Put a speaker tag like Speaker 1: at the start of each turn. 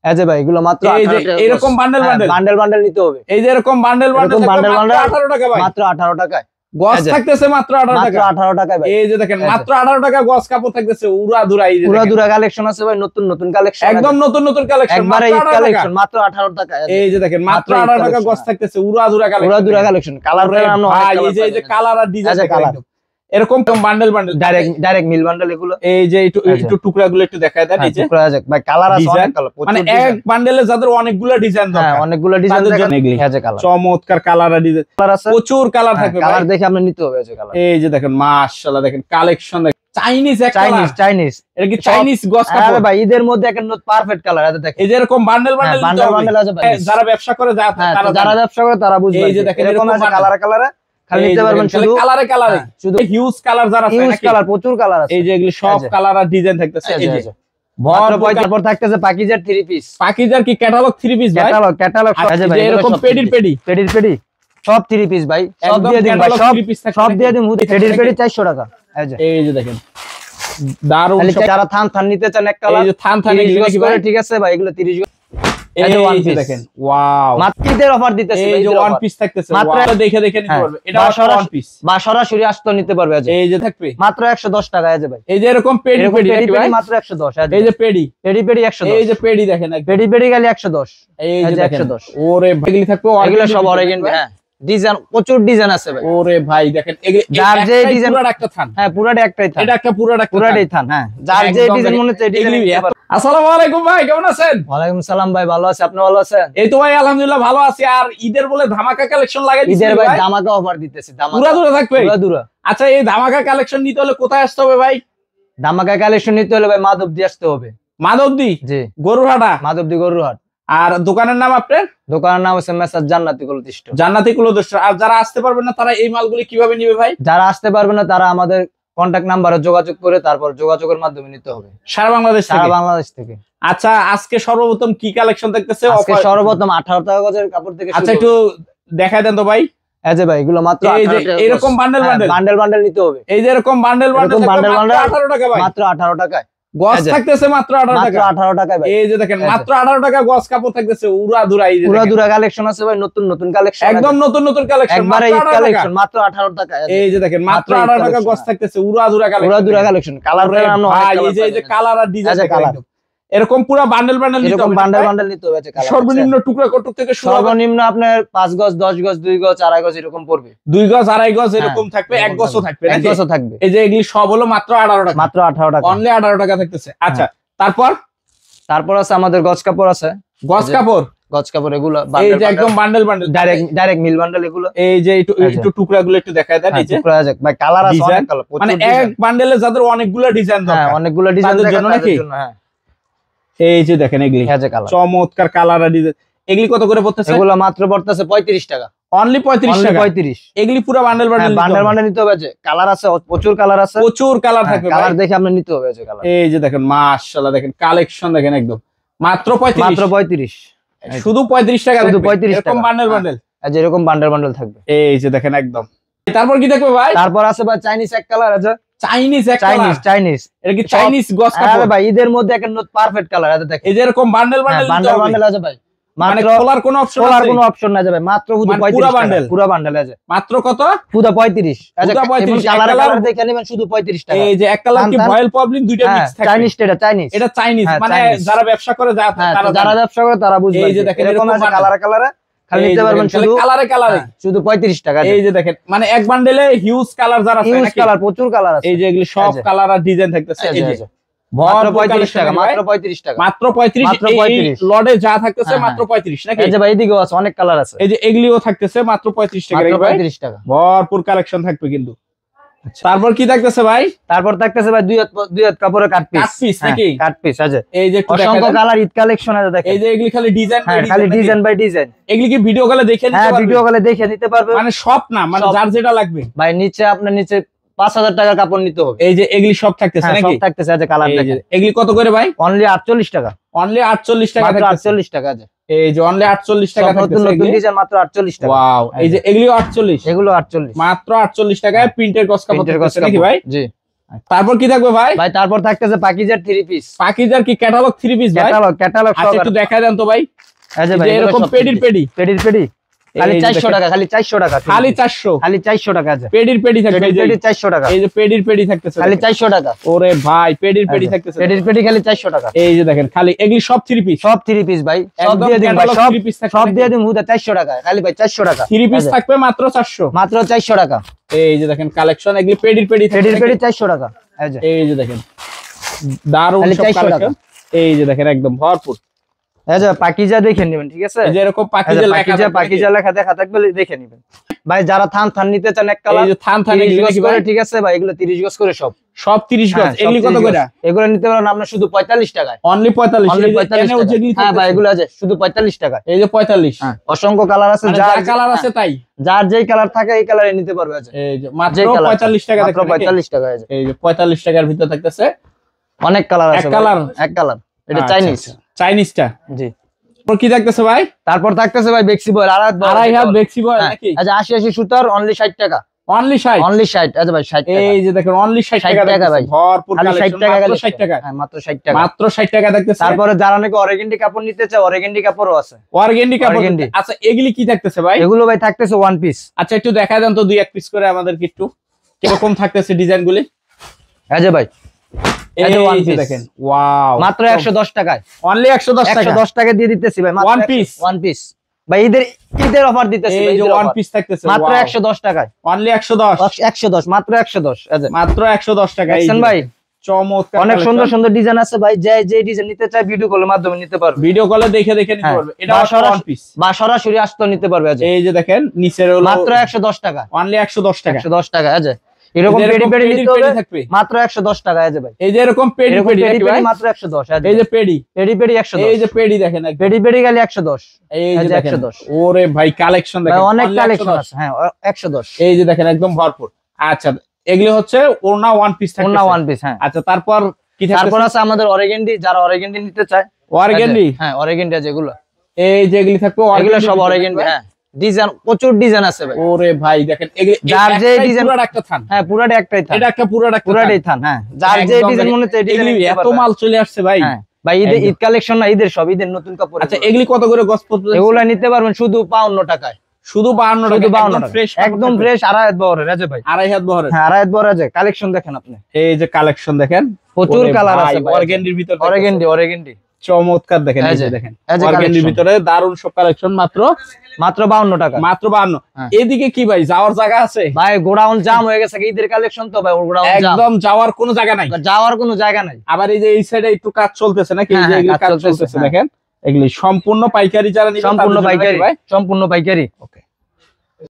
Speaker 1: এই যে ভাই এগুলো মাত্র
Speaker 2: এই যে এরকম বান্ডেল
Speaker 1: বান্ডেল নিতে হবে।
Speaker 2: এই যে এরকম বান্ডেল মাত্র 18 টাকা ভাই,
Speaker 1: মাত্র 18 টাকায়
Speaker 2: গস থাকতেছে মাত্র 18 টাকা,
Speaker 1: মাত্র 18 টাকায় ভাই।
Speaker 2: এই যে দেখেন মাত্র 18 টাকা গস কাপড় থাকতেছে উড়াধুরা। এই যে
Speaker 1: উড়াধুরা কালেকশন আছে ভাই, নতুন কালেকশন,
Speaker 2: একদম নতুন কালেকশন,
Speaker 1: একবারে ঈদ কালেকশন, মাত্র 18 টাকায়।
Speaker 2: এই যে দেখেন মাত্র 18 টাকা গস থাকতেছে উড়াধুরা কালেকশন।
Speaker 1: কালার নাম
Speaker 2: ভাই এই যে কালার আর ডিজাইন এরকম বান্ডেল
Speaker 1: ডাইরেক্ট মিল বান্ডেল এগুলো।
Speaker 2: এই যে একটু টুকরাগুলো একটু দেখায় দেন। এই যে
Speaker 1: টুকরা আছে ভাই, কালার আছে অনেক কালার,
Speaker 2: মানে এক বান্ডেলে যাদের অনেকগুলো ডিজাইন দরকার,
Speaker 1: হ্যাঁ অনেকগুলো ডিজাইন দেখেন। এই যে কালার,
Speaker 2: চমৎকার কালার আর ডিজাইন
Speaker 1: আছে,
Speaker 2: প্রচুর কালার থাকবে ভাই,
Speaker 1: কালার দেখে আপনি নিতে হবে। এই যে কালার,
Speaker 2: এই যে দেখেন মাশাআল্লাহ, দেখেন কালেকশন দেখেন চাইনিজ এটা কি চাইনিজ গস কাপড়?
Speaker 1: আরে ভাই ঈদের মধ্যে একটা পারফেক্ট কালার আছে দেখেন।
Speaker 2: এই যে এরকম বান্ডেল
Speaker 1: আছে ভাই,
Speaker 2: যারা ব্যবসা করে
Speaker 1: যারা ব্যবসা করে তারা বুঝবে।
Speaker 2: এই যে দেখেন
Speaker 1: এরকম আছে কালারে খালি নিতে পারবেন, শুধু
Speaker 2: কালারে শুধু হিউজ কালার যারা আছে,
Speaker 1: হিউজ কালার, প্রচুর কালার আছে।
Speaker 2: এই যে এগুলো সব কালার আর ডিজাইন থাকতেছে। এই যে
Speaker 1: তারপর থাকতেছে পাকিজার 3 পিস।
Speaker 2: পাকিজার কি ক্যাটালগ 3 পিস ভাই?
Speaker 1: ক্যাটালগ
Speaker 2: ভাই এরকম পেডি
Speaker 1: সব 3 পিস ভাই, সব দিয়ে দিন ভাই, সব দিয়ে দিন। পেডি 400 টাকা।
Speaker 2: এই যে দেখেন দারুন,
Speaker 1: যারা থান নিতে চান এক কালার,
Speaker 2: এই যে থান এগুলো কি ভাই?
Speaker 1: ঠিক আছে ভাই, এগুলো 30
Speaker 2: এই যে দেখেন ওয়াও,
Speaker 1: মাত্র ঈদের অফার দিতেছে।
Speaker 2: এই যে ওয়ান পিস থাকতেছে, মাত্র দেখে নিতে পারবে। এটা ওয়ান পিস
Speaker 1: বা সরাসরি আসতে নিতে পারবে।
Speaker 2: এই যে থাকবে
Speaker 1: মাত্র 110 টাকা। এই যে ভাই
Speaker 2: এই যে এরকম পেডি
Speaker 1: মাত্র 110।
Speaker 2: এই যে পেডি
Speaker 1: 110।
Speaker 2: এই যে পেডি দেখেন,
Speaker 1: পেডি গালি 110।
Speaker 2: এই যে 110। ওরে ভাই এগুলি থাকবে,
Speaker 1: এগুলো সব অরিজিনাল। হ্যাঁ ডিজাইন, প্রচুর ডিজাইন আছে ভাই।
Speaker 2: ওরে ভাই দেখেন
Speaker 1: যার যে ডিজাইন,
Speaker 2: পুরোটা একটা থান।
Speaker 1: হ্যাঁ পুরোটা একটাই থান,
Speaker 2: এটা একটা পুরোটাই
Speaker 1: থান। হ্যাঁ যার যে ডিজাইন মনে হচ্ছে ডিজাইন।
Speaker 2: আসসালামু আলাইকুম ভাই, কেমন আছেন?
Speaker 1: ওয়ালাইকুম সালাম ভাই, ভালো আছি, আপনি ভালো আছেন?
Speaker 2: এই তো ভাই আলহামদুলিল্লাহ ভালো আছি। আর ঈদের বলে ধামাকা কালেকশন লাগাই দিয়েছি
Speaker 1: ঈদের ভাই, ধামাকা অফার দিতেছি।
Speaker 2: পুরোটা থাকবে
Speaker 1: পুরোটা।
Speaker 2: আচ্ছা এই ধামাকা কালেকশন নিতে হলে কোথায় আসতে হবে ভাই?
Speaker 1: ধামাকা কালেকশন নিতে হলে ভাই মাধবদী আসতে হবে।
Speaker 2: মাধবদী?
Speaker 1: জি
Speaker 2: গরুরহাটা।
Speaker 1: মাধবদী গরুরহাট।
Speaker 2: আর দোকানের নাম আপনার?
Speaker 1: দোকানের নাম হচ্ছে মেসার জান্নাতি কুলদিষ্ট।
Speaker 2: জান্নাতি কুলদিষ্ট। আর যারা আসতে পারবেন না তারা এই মালগুলি কিভাবে নিবে ভাই?
Speaker 1: যারা আসতে পারবে না তারা আমাদের কন্টাক্ট নাম্বারে যোগাযোগ করে তারপর যোগাযোগের মাধ্যমে নিতে হবে।
Speaker 2: সারা বাংলাদেশ থেকে। আচ্ছা আজকে সর্বপ্রথম কি কালেকশন দেখতেছে?
Speaker 1: আজকে সর্বপ্রথম 18 টাকা গজের কাপড় থেকে।
Speaker 2: আচ্ছা একটু দেখায় দেন তো ভাই।
Speaker 1: এই যে ভাই এগুলো মাত্র
Speaker 2: 18 টাকা। এরকম বান্ডেল নিতে হবে। এই যে এরকম বান্ডেল 18 টাকা ভাই,
Speaker 1: মাত্র 18 টাকায়।
Speaker 2: গস থাকতেছে মাত্র 18 টাকা
Speaker 1: ভাই।
Speaker 2: এই যে দেখেন মাত্র 18 টাকা গস কাপড় থাকতেছে উড়াধুরা। এই যে
Speaker 1: উড়াধুরা কালেকশন আছে ভাই, নতুন কালেকশন,
Speaker 2: একদম নতুন কালেকশন,
Speaker 1: একবারে ঈদ কালেকশন, মাত্র 18 টাকা।
Speaker 2: এই যে দেখেন মাত্র 18 টাকা গস থাকতেছে উড়াধুরা কালেকশন।
Speaker 1: কালার নাম
Speaker 2: ভাই এই যে কালার আর ডিজাইন এরকম পুরো বান্ডেল
Speaker 1: নিতে হবে।
Speaker 2: সর্বনিম্ন টুকরা কত থেকে শুরু?
Speaker 1: সর্বনিম্ন আপনার 5 গজ, 10 গজ, 2 গজ, 2.5 গজ এরকম পড়বে।
Speaker 2: 2 গজ 2.5 গজ এরকম থাকবে, 1 গজও থাকবে।
Speaker 1: 1 গজও থাকবে।
Speaker 2: এই যে এগুলি সব হলো মাত্র 18 টাকা।
Speaker 1: মাত্র 18 টাকা,
Speaker 2: অনলি 18 টাকা থাকতেছে। আচ্ছা তারপর
Speaker 1: আছে আমাদের গজ কাপড় আছে।
Speaker 2: গজ কাপড়
Speaker 1: এগুলো
Speaker 2: এই যে একদম বান্ডেল
Speaker 1: ডাইরেক্ট মিল বান্ডেল এগুলো।
Speaker 2: এই যে একটু টুকরাগুলো একটু দেখায় দেন। এই যে
Speaker 1: টুকরা আছে ভাই, কালার আছে অনেক কালার,
Speaker 2: মানে এক বান্ডেলে যাদের অনেকগুলো ডিজাইন দরকার।
Speaker 1: হ্যাঁ অনেকগুলো ডিজাইন
Speaker 2: তাদের জন্য নাকি?
Speaker 1: হ্যাঁ
Speaker 2: এই যে দেখেন এগুলি চমৎকার কালার আর ডিজাইন। এগুলি কত করে পড়তেছে?
Speaker 1: এগুলো মাত্র পড়তেছে 35 টাকা।
Speaker 2: অনলি 35 টাকা।
Speaker 1: 35।
Speaker 2: এগুলি পুরো বান্ডেল
Speaker 1: নিতে হবে। যে কালার আছে, প্রচুর কালার আছে,
Speaker 2: প্রচুর কালার থাকবে,
Speaker 1: কালার দেখে আপনি নিতে হবে। যে কালার,
Speaker 2: এই যে দেখেন মাশাআল্লাহ, দেখেন কালেকশন দেখেন একদম মাত্র 35। শুধু 35 টাকা,
Speaker 1: শুধু 35 টাকা।
Speaker 2: এরকম বান্ডেল
Speaker 1: যে এরকম বান্ডেল থাকবে।
Speaker 2: এই যে দেখেন একদম। তারপর কি দেখবে ভাই?
Speaker 1: তারপর আছে ভাই চাইনিজ এক কালার আছে।
Speaker 2: চাইনিজ
Speaker 1: এটা কি
Speaker 2: চাইনিজ গস কাপড়?
Speaker 1: আরে ভাই ঈদের মধ্যে একটা পারফেক্ট কালার আছে দেখেন।
Speaker 2: এই যে এরকম বান্ডেল
Speaker 1: আছে ভাই,
Speaker 2: মানে খোলার কোনো
Speaker 1: অপশন না যাবে। মাত্র শুধু 35 টাকা পুরো বান্ডেল আছে।
Speaker 2: মাত্র কত?
Speaker 1: পুরো 35। আচ্ছা কালার দেখে নেবেন শুধু 35 টাকা।
Speaker 2: এই যে এক কালার কি ভয়েল প্রবলেম দুইটা মিক্স থাকে। এটা চাইনিজ মানে যারা ব্যবসা করে
Speaker 1: তারা বুঝবে।
Speaker 2: এই যে দেখেন
Speaker 1: এরকম আছে কালারে খালি নিতে পারবেন শুধু
Speaker 2: কালারে
Speaker 1: শুধু 35 টাকা।
Speaker 2: এই যে দেখেন মানে এক বান্ডেলে হিউজ কালার যারা আছে,
Speaker 1: হিউজ কালার, প্রচুর কালার আছে।
Speaker 2: এই যে এগুলি সব কালার আর ডিজাইন থাকতেছে। এই যে
Speaker 1: মাত্র 35 টাকা, মাত্র 35 টাকা,
Speaker 2: মাত্র 35। লটে যা থাকতেছে মাত্র 35 নাকি?
Speaker 1: এই যে ভাই এদিকেও আছে অনেক কালার আছে।
Speaker 2: এই যে এগুলিও থাকতেছে মাত্র 35 টাকা।
Speaker 1: মাত্র 35 টাকা,
Speaker 2: ভরপুর কালেকশন থাকবে কিন্তু। তারপর কি থাকতেছে ভাই?
Speaker 1: তারপর থাকতেছে ভাই দুই হাত কাপড়ের কাট পিস
Speaker 2: নাকি?
Speaker 1: কাট পিস আছে।
Speaker 2: এই যে
Speaker 1: অসংখ্য কালার ঈদ কালেকশন আছে দেখেন।
Speaker 2: এই যে এগুলি খালি ডিজাইন
Speaker 1: খালি ডিজাইন বাই ডিজাইন।
Speaker 2: এগুলি কি ভিডিও কলে দেখে নিতে পারবে?
Speaker 1: ভিডিও কলে দেখে নিতে পারবে।
Speaker 2: মানে সব না, মানে যার যেটা লাগবে
Speaker 1: ভাই। আপনার নিচে 5000 টাকার কাপড় নিতে হবে।
Speaker 2: এই যে এগুলি সব থাকতেছে নাকি?
Speaker 1: সব থাকতেছে। আছে কালার দেখেন।
Speaker 2: এগুলি কত করে ভাই?
Speaker 1: অনলি 48 টাকা।
Speaker 2: অনলি 48 টাকা,
Speaker 1: মাত্র 48 টাকা আছে।
Speaker 2: এই যে অনলি 48 টাকা থাকতেছে।
Speaker 1: নতুন ডিজাইন মাত্র 48 টাকা।
Speaker 2: ওয়াও, এই যে এগুলিও 48,
Speaker 1: এগুলো 48,
Speaker 2: মাত্র 48 টাকায় প্রিন্টের গস কাপড় থাকতেছে নাকি ভাই?
Speaker 1: জি।
Speaker 2: তারপর কি থাকবে ভাই?
Speaker 1: ভাই তারপর থাকতেছে পাকিজার 3 পিস।
Speaker 2: পাকিজার কি ক্যাটালগ 3 পিস ভাই?
Speaker 1: ক্যাটালগ
Speaker 2: আচ্ছা একটু দেখায় দেন তো ভাই।
Speaker 1: এই যে ভাই
Speaker 2: এরকম পেডির পেডি
Speaker 1: খালি 400 টাকা, খালি 400 টাকা,
Speaker 2: খালি 400,
Speaker 1: খালি 400 টাকা আছে।
Speaker 2: পেডির পেডি থাকবে, এই যে
Speaker 1: 400 টাকা,
Speaker 2: এই যে পেডির পেডি থাকতেছে
Speaker 1: খালি 400 টাকা।
Speaker 2: ওরে ভাই পেডির পেডি থাকতেছে,
Speaker 1: পেডির পেডি খালি 400 টাকা।
Speaker 2: এই যে দেখেন খালি এগুলি সব 3 পিস,
Speaker 1: সব 3 পিস ভাই, সব দিয়ে দিন ভাই, সব দিয়ে দিন হুদা 400 টাকা, খালি ভাই 400 টাকা।
Speaker 2: 3 পিস থাকবে মাত্র 400,
Speaker 1: মাত্র 400 টাকা।
Speaker 2: এই যে দেখেন কালেকশন এগুলি পেডির পেডি
Speaker 1: 400 টাকা।
Speaker 2: এই যে দেখেন দারুণ সব কালেকশন, এই যে দেখেন একদম ভরপুর।
Speaker 1: পাকিজা দেখে নেবেন, ঠিক আছে?
Speaker 2: যে এরকম
Speaker 1: পাকিজা লেখা দেখা থাকবে, দেখে নেবেন ভাই। যারা থান নিতে চান এক কালার,
Speaker 2: এই যে থান এগুলো কি ভাই?
Speaker 1: ঠিক আছে ভাই, এগুলো 30 গজ করে সব
Speaker 2: 30 গজ। এগুলি কত করে?
Speaker 1: এগুলো নিতে পারেন আপনারা শুধু 45 টাকায়,
Speaker 2: অনলি 45।
Speaker 1: হ্যাঁ ভাই এগুলো আছে শুধু 45 টাকায়।
Speaker 2: এই যে 45,
Speaker 1: অসংখ্য কালার আছে,
Speaker 2: যার কালার আছে তাই,
Speaker 1: যার যেই কালার থাকে এই কালারে নিতে পারবে।
Speaker 2: এই যে মাত্র 45 টাকা,
Speaker 1: মাত্র 45 টাকা।
Speaker 2: এই যে 45 টাকার ভিতর থাকতেছে
Speaker 1: অনেক কালার আছে, এক কালার এটা চাইনিজটা। জি,
Speaker 2: তারপর কি থাকতেছে ভাই?
Speaker 1: তারপর থাকতেছে ভাই বেক্সি বয়েল,
Speaker 2: আড়াই হাত বেক্সি বয়েল নাকি?
Speaker 1: আচ্ছা 80 সুতার অনলি 60 টাকা,
Speaker 2: অনলি 60,
Speaker 1: অনলি 60। আচ্ছা ভাই 60 টাকা,
Speaker 2: এই যে দেখেন অনলি 60 টাকা ভাই, ভরপুর কালেকশন, মাত্র 60 টাকা।
Speaker 1: হ্যাঁ মাত্র 60 টাকা,
Speaker 2: মাত্র 60 টাকা থাকতেছে।
Speaker 1: তারপরে যারা নাকি অর্গানডি কাপড় নিতে চায়, অর্গানডি কাপড়ও আছে,
Speaker 2: অর্গানডি কাপড়। আচ্ছা এগুলি কি থাকতেছে ভাই?
Speaker 1: এগুলো ভাই থাকতেছে ওয়ান পিস।
Speaker 2: আচ্ছা একটু দেখায় দেন তো 2-1 পিস করে আমাদেরকে একটু, কিরকম থাকতেছে ডিজাইন গুলি।
Speaker 1: এই যে ভাই
Speaker 2: এই যে দেখেন, ওয়াও,
Speaker 1: মাত্র 110 টাকায়,
Speaker 2: অনলি 110 টাকা,
Speaker 1: 110 টাকা দিয়ে দিতেছি ভাই, মাত্র ওয়ান পিস ভাই। ঈদের অফার দিতেছি ভাই,
Speaker 2: এই যে ওয়ান পিস থাকতেছে
Speaker 1: মাত্র 110 টাকায়,
Speaker 2: অনলি 110,
Speaker 1: মাত্র 110,
Speaker 2: মাত্র 110 টাকা। এই
Speaker 1: ভাই
Speaker 2: চমৎকার,
Speaker 1: অনেক সুন্দর সুন্দর ডিজাইন আছে ভাই, যে ডিজাইন নিতে চায় ভিডিও কলের মাধ্যমে নিতে পারবে,
Speaker 2: ভিডিও কলে দেখে নিতে পারবে। এটা ওয়ান পিস
Speaker 1: বা সরাসরি আসতে নিতে পারবে।
Speaker 2: এই যে দেখেন নিচের হলো
Speaker 1: মাত্র 110 টাকা,
Speaker 2: অনলি 110 টাকা,
Speaker 1: 110 টাকা। এরকম পেডি নিতে হবে মাত্র 110 টাকা। ভাই
Speaker 2: এই যে এরকম পেডি
Speaker 1: মাত্র 110।
Speaker 2: এই যে পেডি
Speaker 1: 110,
Speaker 2: এই যে পেডি দেখেন,
Speaker 1: পেডি খালি 110,
Speaker 2: এই যে দেখেন
Speaker 1: 110।
Speaker 2: ওরে ভাই কালেকশন দেখেন,
Speaker 1: অনেক কালেকশন আছে। হ্যাঁ 110,
Speaker 2: এই যে দেখেন একদম ভরপুর। আচ্ছা এগুলি হচ্ছে ওড়না ওয়ান পিস থাকে,
Speaker 1: ওড়না ওয়ান পিস। হ্যাঁ
Speaker 2: আচ্ছা তারপর কি থাকছে?
Speaker 1: তারপর আছে আমাদের অর্গানডি, যারা অর্গানডি নিতে চায়,
Speaker 2: অর্গানডি।
Speaker 1: হ্যাঁ অর্গানডি যেগুলো,
Speaker 2: এই যে এগুলি থাকবে,
Speaker 1: এগুলো সব অর্গানডি। হ্যাঁ ডিজাইন, প্রচুর ডিজাইন আছে ভাই।
Speaker 2: ওরে ভাই দেখেন এগুলি,
Speaker 1: যার যে ডিজাইন,
Speaker 2: পুরো একটা থান।
Speaker 1: হ্যাঁ পুরোটা একটাই থান,
Speaker 2: এটা একটা
Speaker 1: পুরোটাই থান। হ্যাঁ যার যে ডিজাইন মনে হচ্ছে এই ডিজাইন,
Speaker 2: এত মাল চলে আসছে ভাই।
Speaker 1: হ্যাঁ ভাই ঈদ কালেকশন না, ঈদের সব ঈদের নতুন কাপড়।
Speaker 2: আচ্ছা এগুলি কত করে গজ পড়বে?
Speaker 1: এগুলো নিতে পারবেন শুধু 52 টাকায়,
Speaker 2: শুধু 52 টাকা, একদম ফ্রেশ,
Speaker 1: একদম ফ্রেশ। আড়াই হাত বহরের আছে ভাই,
Speaker 2: আড়াই হাত বহরের।
Speaker 1: হ্যাঁ আড়াই হাত বহরের আছে। কালেকশন দেখেন আপনি,
Speaker 2: এই যে কালেকশন দেখেন,
Speaker 1: প্রচুর কালার আছে
Speaker 2: অর্গানডির ভিতর,
Speaker 1: অর্গানডি
Speaker 2: চমৎকার দেখেন। এই যে দেখেন অর্গানডির ভিতরে দারুন সব কালেকশন, মাত্র
Speaker 1: 52 টাকা,
Speaker 2: মাত্র 52। এদিকে কি ভাই যাওয়ার জায়গা আছে
Speaker 1: ভাই? গোডাউন জাম হয়ে গেছে, ঈদের কালেকশন তো ভাই, গোডাউন
Speaker 2: একদম যাওয়ার কোনো জায়গা নাই,
Speaker 1: যাওয়ার কোনো জায়গা নাই।
Speaker 2: আবার এই যে এই সাইডে একটু কাজ চলতেছে নাকি, এই যে এগুলো কাজ চলতেছে দেখেন, এগুলি সম্পূর্ণ পাইকারি, যারা নিবে
Speaker 1: সম্পূর্ণ পাইকারি, সম্পূর্ণ পাইকারি।
Speaker 2: ওকে।